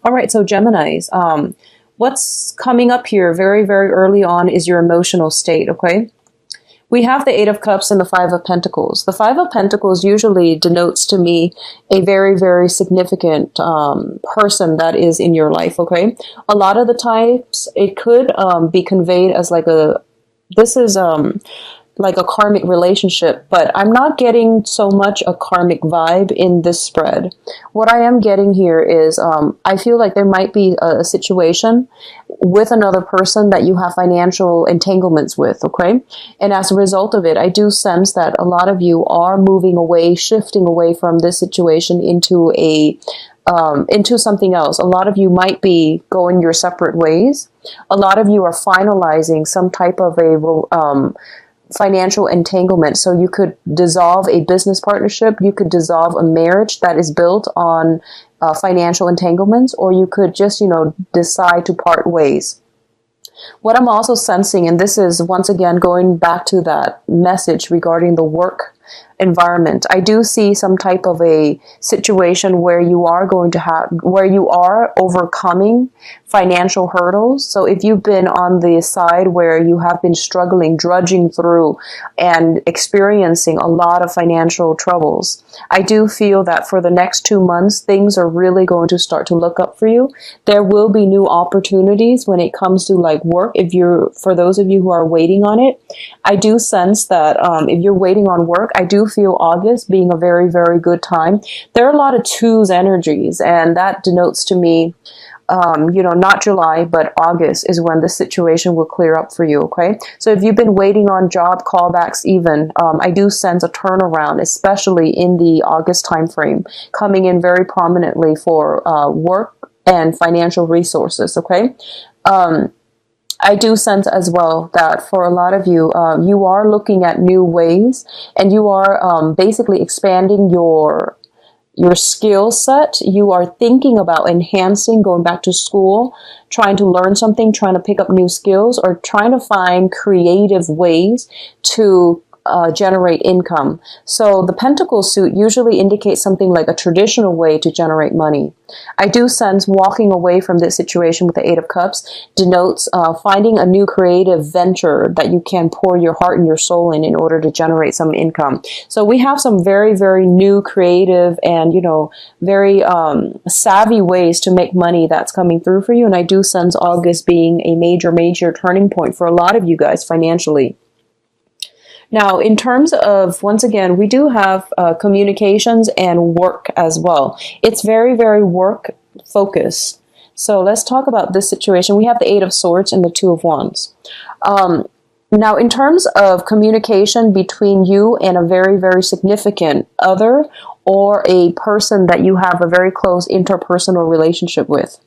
All right, so Geminis, what's coming up here very, very early on is your emotional state, okay? We have the Eight of Cups and the Five of Pentacles. The Five of Pentacles usually denotes to me a very, very significant person that is in your life, okay? A lot of the times it could be conveyed as like this is like a karmic relationship, but I'm not getting so much a karmic vibe in this spread. What I am getting here is I feel like there might be a situation with another person that you have financial entanglements with, okay? And as a result of it, I do sense that a lot of you are moving away, shifting away from this situation into into something else. A lot of you might be going your separate ways. A lot of you are finalizing some type of a financial entanglement. So you could dissolve a business partnership, you could dissolve a marriage that is built on financial entanglements, or you could just, decide to part ways. What I'm also sensing, and this is once again going back to that message regarding the work environment, I do see some type of a situation where you are overcoming financial hurdles. So if you've been on the side where you have been struggling, drudging through and experiencing a lot of financial troubles, I do feel that for the next 2 months, things are really going to start to look up for you. There will be new opportunities when it comes to like work. For those of you who are waiting on it, I do sense that if you're waiting on work, I do feel August being a very, very good time. There are a lot of twos energies, and that denotes to me, not July, but August is when the situation will clear up for you, okay? So if you've been waiting on job callbacks even, I do sense a turnaround, especially in the August timeframe, coming in very prominently for work and financial resources, okay? I do sense as well that for a lot of you, you are looking at new ways, and you are basically expanding your skill set. You are thinking about enhancing, going back to school, trying to learn something, trying to pick up new skills, or trying to find creative ways to generate income. So the Pentacle suit usually indicates something like a traditional way to generate money. I do sense walking away from this situation with the Eight of Cups denotes finding a new creative venture that you can pour your heart and your soul in order to generate some income. So we have some very, very new creative and, very savvy ways to make money that's coming through for you. And I do sense August being a major, major turning point for a lot of you guys financially. Now, in terms of, once again, we do have communications and work as well. It's very, very work focused. So let's talk about this situation. We have the Eight of Swords and the Two of Wands. Now, in terms of communication between you and a very, very significant other, or a person that you have a very close interpersonal relationship with,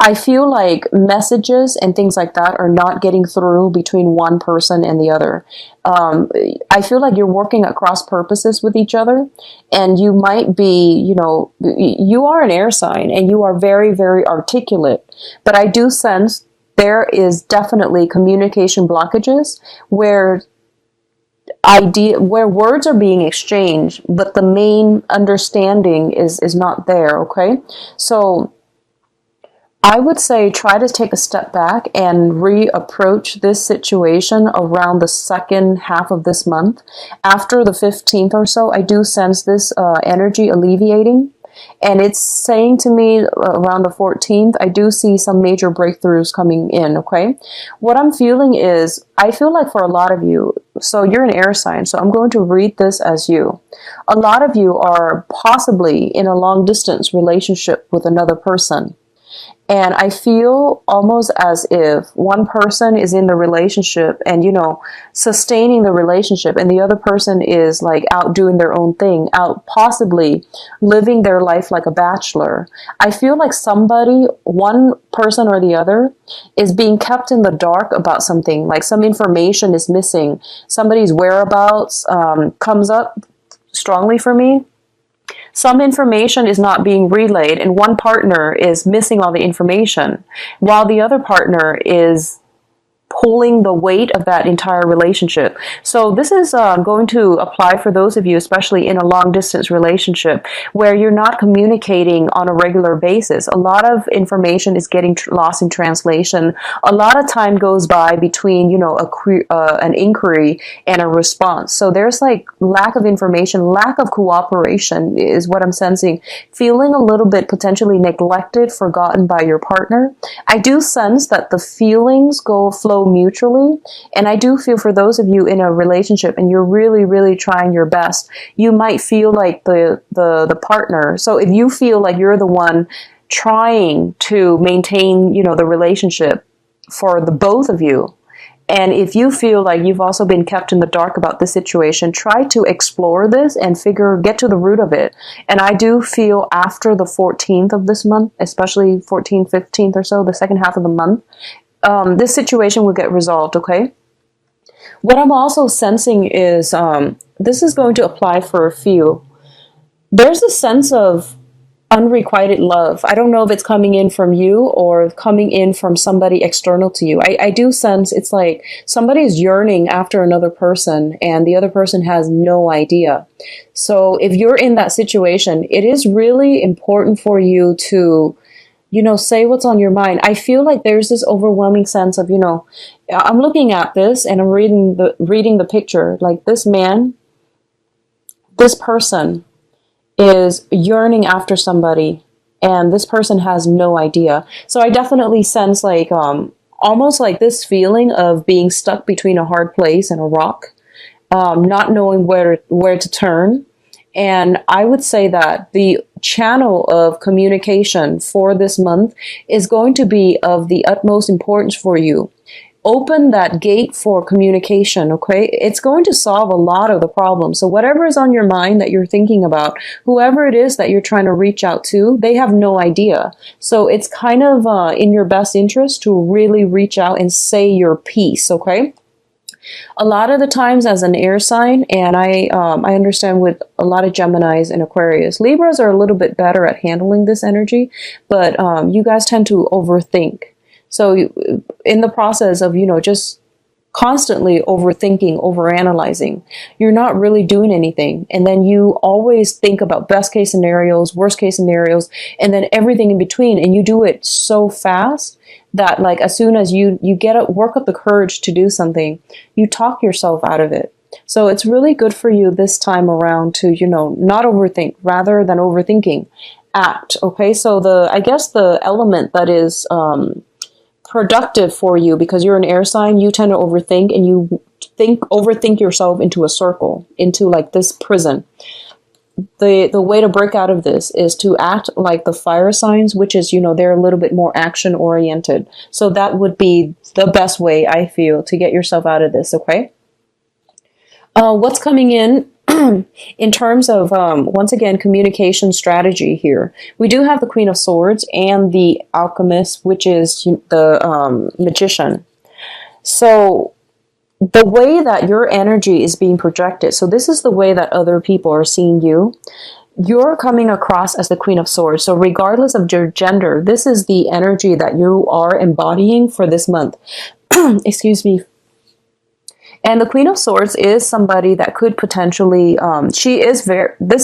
I feel like messages and things like that are not getting through between one person and the other. I feel like you're working at cross purposes with each other, and you might be, you are an air sign and you are very, very articulate, but I do sense there is definitely communication blockages where words are being exchanged, but the main understanding is not there, okay? So I would say try to take a step back and reapproach this situation around the second half of this month. After the 15th or so, I do sense this energy alleviating. And it's saying to me around the 14th, I do see some major breakthroughs coming in, okay? What I'm feeling is, I feel like for a lot of you, so you're an air sign, so I'm going to read this as you. A lot of you are possibly in a long distance relationship with another person. And I feel almost as if one person is in the relationship and, sustaining the relationship, and the other person is like out doing their own thing, out possibly living their life like a bachelor. I feel like one person or the other, is being kept in the dark about something, like some information is missing. Somebody's whereabouts comes up strongly for me. Some information is not being relayed, and one partner is missing all the information, while the other partner is pulling the weight of that entire relationship. So this is going to apply for those of you, especially in a long distance relationship where you're not communicating on a regular basis. A lot of information is getting lost in translation. A lot of time goes by between, you know, an inquiry and a response. So there's like lack of information, lack of cooperation is what I'm sensing. Feeling a little bit potentially neglected, forgotten by your partner. I do sense that the feelings flow mutually, and I do feel for those of you in a relationship and you're really, really trying your best, you might feel like the partner. So if you feel like you're the one trying to maintain, you know, the relationship for the both of you, and if you feel like you've also been kept in the dark about this situation, try to explore this and get to the root of it. And I do feel after the 14th of this month, especially 14th, 15th or so, the second half of the month, this situation will get resolved, okay? What I'm also sensing is, this is going to apply for a few. There's a sense of unrequited love. I don't know if it's coming in from you or coming in from somebody external to you. I do sense it's like somebody is yearning after another person and the other person has no idea. So if you're in that situation, it is really important for you to, you know, say what's on your mind. I feel like there's this overwhelming sense of, you know, I'm looking at this and I'm reading the picture. Like this man, this person is yearning after somebody and this person has no idea. So I definitely sense like almost like this feeling of being stuck between a hard place and a rock, not knowing where to turn. And I would say that the channel of communication for this month is going to be of the utmost importance for you. Open that gate for communication, okay? It's going to solve a lot of the problems. So whatever is on your mind that you're thinking about, whoever it is that you're trying to reach out to, they have no idea. So it's kind of in your best interest to really reach out and say your piece, okay? A lot of the times as an air sign, and I understand with a lot of Geminis and Aquarius, Libras are a little bit better at handling this energy, but you guys tend to overthink. So in the process of, you know, just constantly overthinking, overanalyzing, you're not really doing anything. And then you always think about best case scenarios, worst case scenarios, and then everything in between. And you do it so fast that like as soon as you work up the courage to do something, you talk yourself out of it. So it's really good for you this time around to, you know, not overthink rather than overthinking. Act. Okay. So I guess the element that is, productive for you, because you're an air sign, you tend to overthink and you overthink yourself into a circle, into like this prison. The way to break out of this is to act like the fire signs, which is, you know, they're a little bit more action oriented. So that would be the best way, I feel, to get yourself out of this, okay? What's coming in terms of, once again, communication strategy here, we do have the Queen of Swords and the Alchemist, which is the Magician. So the way that your energy is being projected, so this is the way that other people are seeing you. You're coming across as the Queen of Swords. So regardless of your gender, this is the energy that you are embodying for this month. Excuse me. And the Queen of Swords is somebody that could potentially, this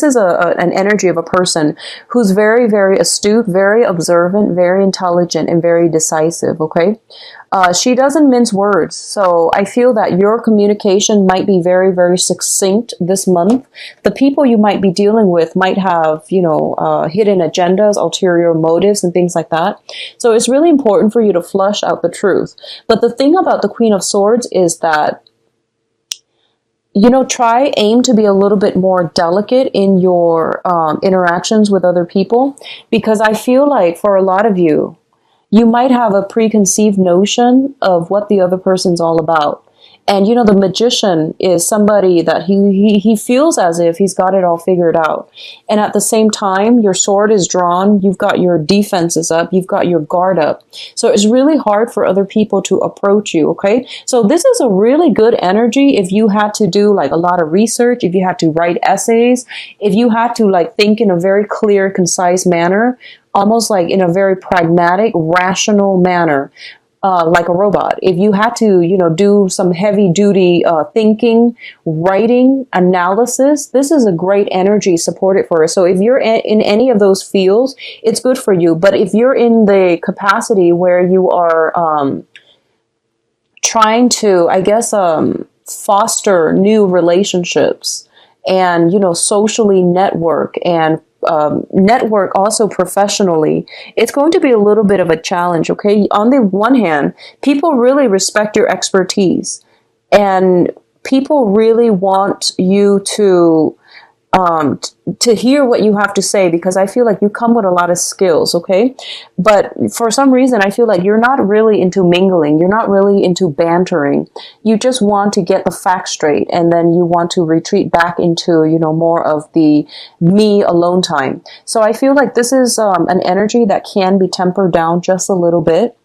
is an energy of a person who's very, very astute, very observant, very intelligent, and very decisive, okay? She doesn't mince words. So I feel that your communication might be very, very succinct this month. The people you might be dealing with might have, you know, hidden agendas, ulterior motives, and things like that. So it's really important for you to flush out the truth. But the thing about the Queen of Swords is that, you know, aim to be a little bit more delicate in your interactions with other people, because I feel like for a lot of you, you might have a preconceived notion of what the other person's all about. And, you know, the Magician is somebody that he feels as if he's got it all figured out. And at the same time, your sword is drawn, you've got your defenses up, you've got your guard up. So it's really hard for other people to approach you, okay? So this is a really good energy if you had to do like a lot of research, if you had to write essays, if you had to like think in a very clear, concise manner, almost like in a very pragmatic, rational manner. like a robot. If you had to, you know, do some heavy duty thinking, writing, analysis, this is a great energy supported for it. So if you're in any of those fields, it's good for you. But if you're in the capacity where you are trying to, I guess, foster new relationships and, you know, socially network and network also professionally, it's going to be a little bit of a challenge, okay? On the one hand, people really respect your expertise and people really want you to hear what you have to say, because I feel like you come with a lot of skills, okay? But for some reason, I feel like you're not really into mingling. You're not really into bantering. You just want to get the facts straight, and then you want to retreat back into, you know, more of the me alone time. So I feel like this is an energy that can be tempered down just a little bit.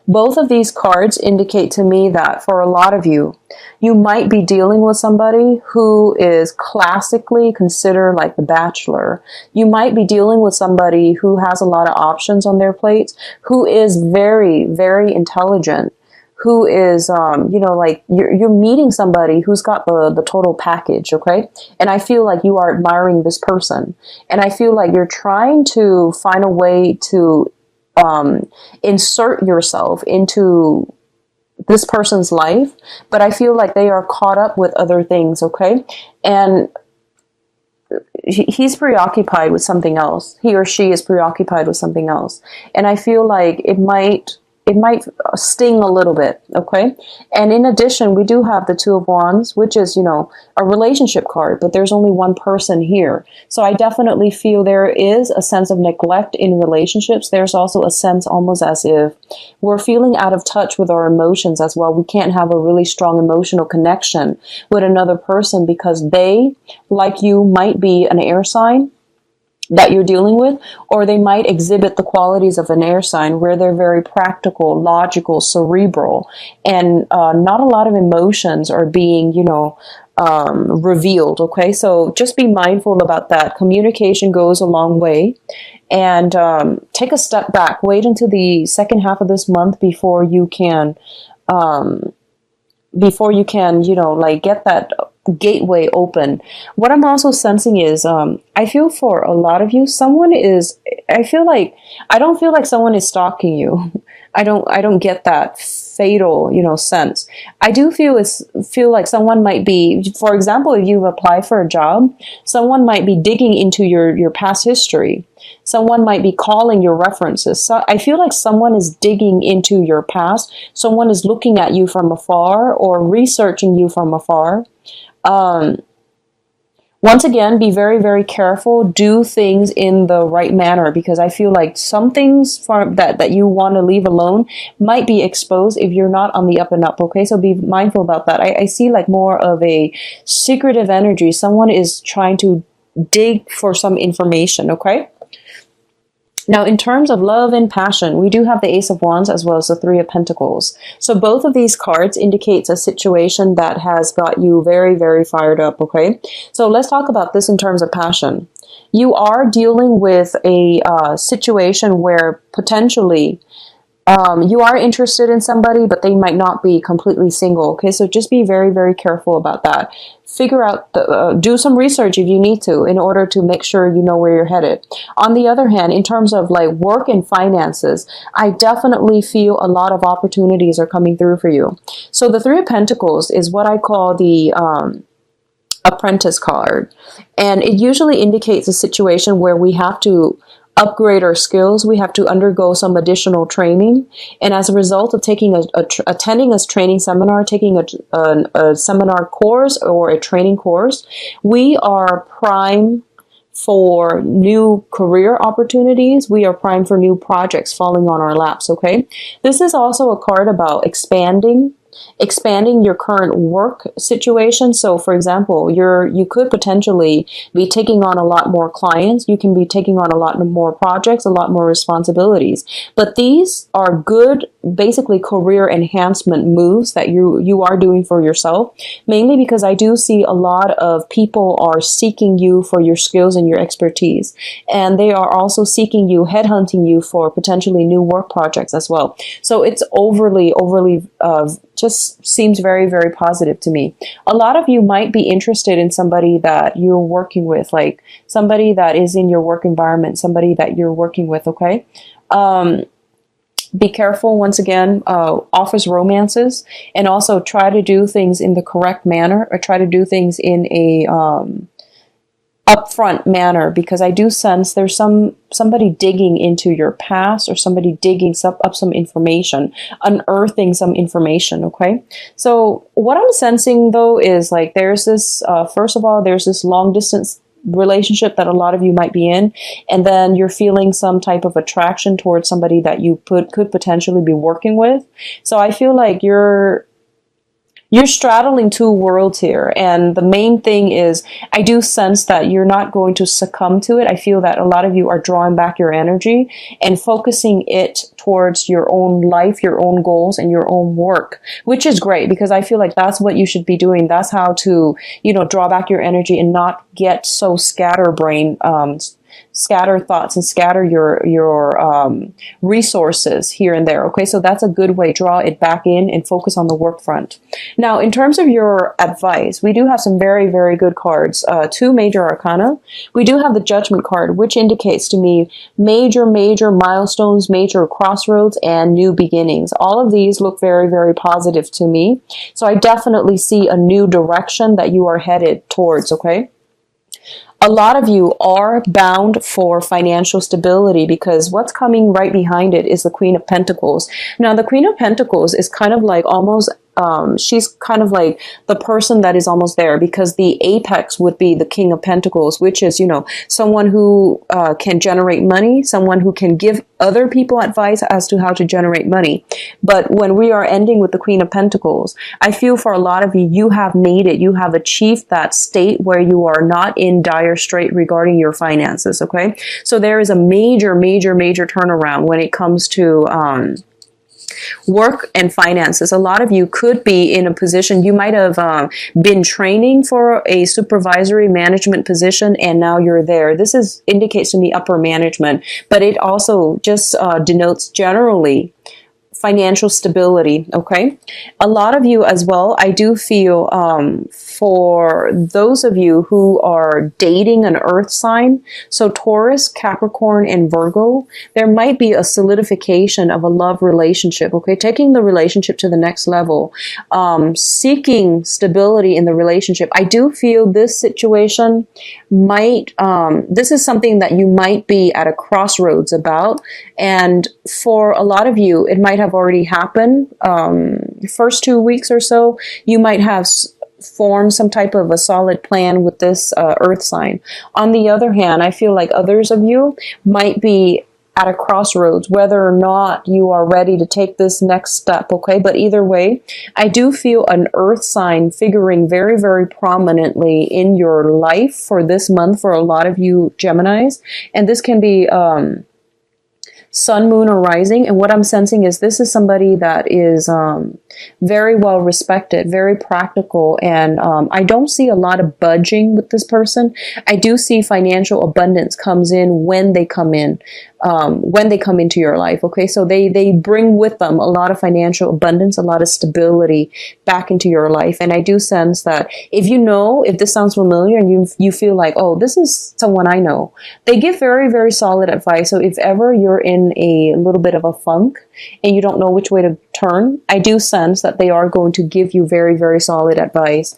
Both of these cards indicate to me that for a lot of you, you might be dealing with somebody who is classically considered like the bachelor. You might be dealing with somebody who has a lot of options on their plates, who is very, very intelligent, who is, you know, like you're meeting somebody who's got the total package, okay? And I feel like you are admiring this person. And I feel like you're trying to find a way to insert yourself into this person's life, but I feel like they are caught up with other things, okay? And he's preoccupied with something else. He or she is preoccupied with something else. And I feel like it might sting a little bit, okay? And in addition, we do have the Two of Wands, which is, you know, a relationship card, but there's only one person here. So I definitely feel there is a sense of neglect in relationships. There's also a sense almost as if we're feeling out of touch with our emotions as well. We can't have a really strong emotional connection with another person because they, like you, might be an air sign that you're dealing with, or they might exhibit the qualities of an air sign where they're very practical, logical, cerebral, and not a lot of emotions are being, you know, revealed, okay? So just be mindful about that. Communication goes a long way. And take a step back. Wait until the second half of this month before you can, you know, like get that gateway open. What I'm also sensing is I feel for a lot of you, I don't feel like someone is stalking you. I don't get that fatal, you know, sense. I do feel like someone might be, for example, if you apply for a job, someone might be digging into your past history. Someone might be calling your references. So I feel like someone is digging into your past. Someone is looking at you from afar or researching you from afar. Once again, be very, very careful. Do things in the right manner, because I feel like some things that you want to leave alone might be exposed if you're not on the up and up, okay? So be mindful about that. I see like more of a secretive energy. Someone is trying to dig for some information, okay? Now, in terms of love and passion, we do have the Ace of Wands as well as the Three of Pentacles. So both of these cards indicates a situation that has got you very, very fired up, okay? So let's talk about this in terms of passion. You are dealing with a situation where potentially you are interested in somebody, but they might not be completely single, okay? So just be very, very careful about that. Figure out, do some research if you need to in order to make sure you know where you're headed. On the other hand, in terms of like work and finances, I definitely feel a lot of opportunities are coming through for you. So the Three of Pentacles is what I call the apprentice card. And it usually indicates a situation where we have to upgrade our skills. We have to undergo some additional training. And as a result of taking attending a training seminar, taking a seminar course or a training course, we are prime for new career opportunities. We are primed for new projects falling on our laps, okay? This is also a card about expanding expanding your current work situation. So for example, you could potentially be taking on a lot more clients. You can be taking on a lot more projects, a lot more responsibilities. But these are good, basically career enhancement moves that you are doing for yourself, mainly because I do see a lot of people are seeking you for your skills and your expertise. And they are also seeking you, headhunting you for potentially new work projects as well. So it's overly just seems very, very positive to me. A lot of you might be interested in somebody that you're working with, like somebody that is in your work environment, somebody that you're working with, okay? Be careful, once again, offers romances, and also try to do things in the correct manner, or try to do things in a upfront manner, because I do sense there's somebody digging into your past, or somebody digging up some information, unearthing some information, okay? So what I'm sensing though is like there's this, first of all, there's this long distance relationship that a lot of you might be in, and then you're feeling some type of attraction towards somebody that you could potentially be working with. So I feel like you're straddling two worlds here. And the main thing is, I do sense that you're not going to succumb to it. I feel that a lot of you are drawing back your energy and focusing it towards your own life, your own goals, and your own work, which is great, because I feel like that's what you should be doing. That's how to, draw back your energy and not get so scatterbrained, scatter thoughts and scatter your resources here and there. Okay, so that's a good way. Draw it back in and focus on the work front. Now, in terms of your advice, we do have some very, very good cards. Two major arcana. We do have the Judgment card, which indicates to me major milestones, major crossroads, and new beginnings. All of these look very, very positive to me. So I definitely see a new direction that you are headed towards, okay? A lot of you are bound for financial stability, because what's coming right behind it is the Queen of Pentacles. Now, the Queen of Pentacles is kind of like almost, she's kind of like the person that is almost there, because the apex would be the King of Pentacles, which is, someone who can generate money, someone who can give other people advice as to how to generate money. But when we are ending with the Queen of Pentacles, I feel for a lot of you, you have made it. You have achieved that state where you are not in dire strait regarding your finances, okay? So there is a major turnaround when it comes to work and finances. A lot of you could be in a position, you might have been training for a supervisory management position, and now you're there. This indicates to me upper management, but it also just denotes generally financial stability, okay? A lot of you as well, I do feel for those of you who are dating an earth sign, so Taurus, Capricorn, and Virgo, there might be a solidification of a love relationship, okay? Taking the relationship to the next level, seeking stability in the relationship. I do feel this situation might, this is something that you might be at a crossroads about, and for a lot of you, it might have already happened. First 2 weeks or so, you might have formed some type of a solid plan with this earth sign. On the other hand, I feel like others of you might be at a crossroads, whether or not you are ready to take this next step, okay? But either way, I do feel an earth sign figuring very, very prominently in your life for this month for a lot of you Geminis. And this can be sun, moon, or rising. And what I'm sensing is this is somebody that is very well respected, very practical, and I don't see a lot of budging with this person. I do see financial abundance comes in when they come in. When they come into your life, okay? So they bring with them a lot of financial abundance, a lot of stability back into your life. And I do sense that if this sounds familiar and you feel like, oh, this is someone I know, they give very, very solid advice. So if ever you're in a little bit of a funk and you don't know which way to turn, I do sense that they are going to give you very, very solid advice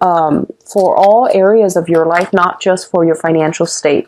for all areas of your life, not just for your financial state.